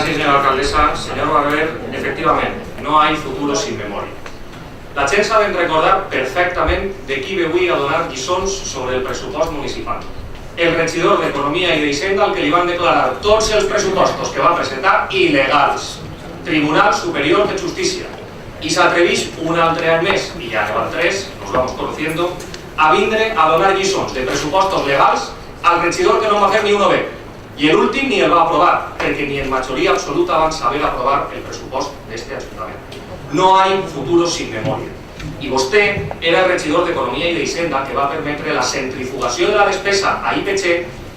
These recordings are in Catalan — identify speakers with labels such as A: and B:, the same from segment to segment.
A: Gràcies, senyora alcaldessa. Senyor Barber, efectivament, no hay futuro sin memoria. La gent s'ha de recordar perfectament de qui ve avui a donar lliçons sobre el pressupost municipal. El regidor d'Economia i d'Hisenda, al que li van declarar tots els pressupostos que va presentar il·legals. Tribunal Superior de Justícia. I s'atreveix un altre any més, i ja van tres, nos vamos conociendo, a vindre a donar lliçons de pressupostos legals al regidor que no va fer ni uno bé. I l'últim ni el va aprovar, perquè ni en majoria absoluta van saber aprovar el pressupost d'este Ajuntament. No hay futuro sin memoria. I vostè era el regidor d'Economia i d'Hisenda que va permetre la centrifugació de la despesa a IPC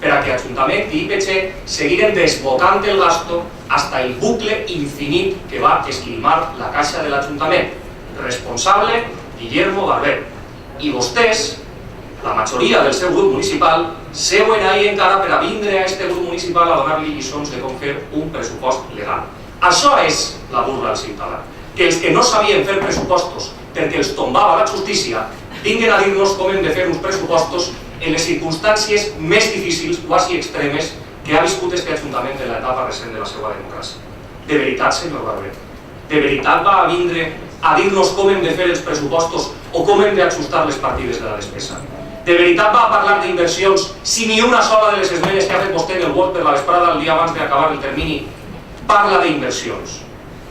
A: per a que Ajuntament i IPC seguiren desbocant el gasto hasta el bucle infinit que va esquilmar la caixa de l'Ajuntament. Responsable, Guillermo Barber. I vostès, la majoria del seu grup municipal, seuen ahí encara per a vindre a este grup municipal a donar-li lliçons de com fer un pressupost legal. Això és la burla al ciutadà. Que els que no sabien fer pressupostos perquè els tombava la justícia vinguen a dir-nos com hem de fer uns pressupostos en les circumstàncies més difícils, quasi extremes, que ha viscut este Ajuntament en l'etapa recent de la seva democràcia. De veritat, senyor Barber, de veritat va a vindre a dir-nos com hem de fer els pressupostos o com hem d'ajustar les partides de la despesa? De veritat va a parlar d'inversions si ni una sola de les esmenes que ha fet vostè en el vot per la vesprada el dia abans d'acabar el termini parla d'inversions?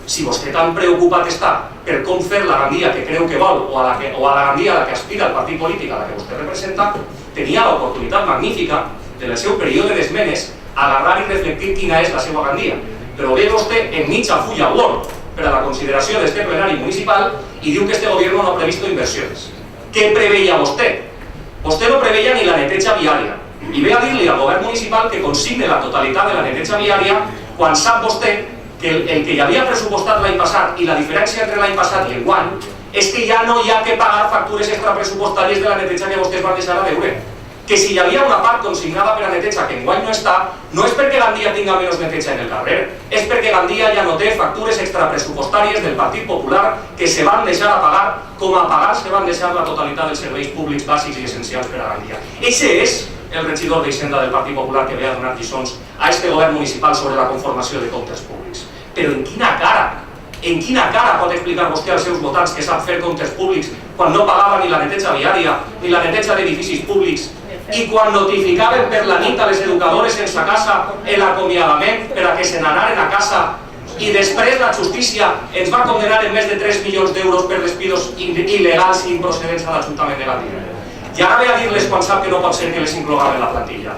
A: Si vostè tan preocupat està per com fer la gandia que creu que vol o a la gandia a la que aspira el partit polític a la que vostè representa, tenia l'oportunitat magnífica en el seu període d'esmenes agarrar i reflectir quina és la seva gandia. Però ve vostè en mitja fulla Word per a la consideració d'este plenari municipal i diu que este gobierno no ha previsto inversions. Què preveia vostè? Vostè no preveia ni la neteja viària i ve a dir-li al govern municipal que consigne la totalitat de la neteja viària quan sap vostè que el que hi havia pressupostat l'any passat i la diferència entre l'any passat i enguany és que ja no hi ha que pagar factures extrapressupostàries de la neteja que vostès van deixar a deure. Que si hi havia una part consignada per a neteja que enguany no està, no és perquè Gandia tinga menys neteja en el carrer, és perquè Gandia ja no té factures extrapressupostàries del Partit Popular que se van deixar a pagar com a pagar se van deixar la totalitat dels serveis públics bàsics i essencials per a Gandia. Eixe és el regidor d'Hisenda del Partit Popular que ve a donar lliçons a este govern municipal sobre la conformació de comptes públics. Però en quina cara pot explicar vostè als seus votants que sap fer comptes públics quan no pagava ni la neteja viària ni la neteja d'edificis públics i quan notificaven per la nit a les educadores sense casa l'acomiadament per a que se n'anaren a casa i després la justícia ens va condenar en més de 3 milions d'euros per despidos il·legals i improcedents a l'Ajuntament de Gandia? I ara ve a dir-les quan sap que no pot ser que les inclogaven la plantilla.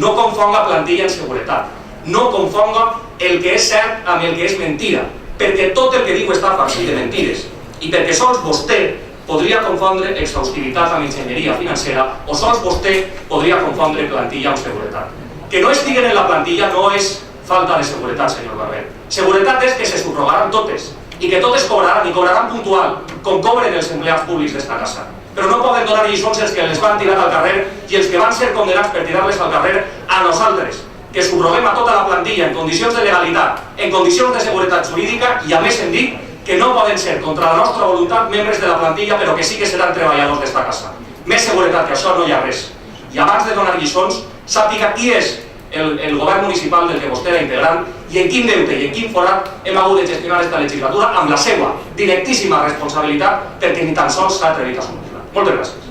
A: No confonga plantilla en seguretat. No confonga el que és cert amb el que és mentira, perquè tot el que diu està farcit de mentires i perquè sols vostè podria confondre exhaustivitat amb enginyeria financera o sols vostè podria confondre plantilla amb seguretat. Que no estiguen en la plantilla no és falta de seguretat, senyor Barber. Seguretat és que se subrogaran totes i que totes cobraran i cobraran puntual, com cobren els empleats públics d'esta casa. Però no poden donar lliçons els que les van tirar al carrer i els que van ser condenats per tirar-les al carrer a nosaltres, que subroguem a tota la plantilla en condicions de legalitat, en condicions de seguretat jurídica i a més hem dit que no poden ser contra la nostra voluntat membres de la plantilla però que sí que seran treballadors d'esta casa. Més seguretat que això no hi ha res. I abans de donar lliçons, sàpiga qui és el govern municipal del que vostè era integrant i en quin deute i en quin forat hem hagut de gestionar aquesta legislatura amb la seva directíssima responsabilitat perquè ni tan sols s'ha atrevit a assumir-la. Moltes gràcies.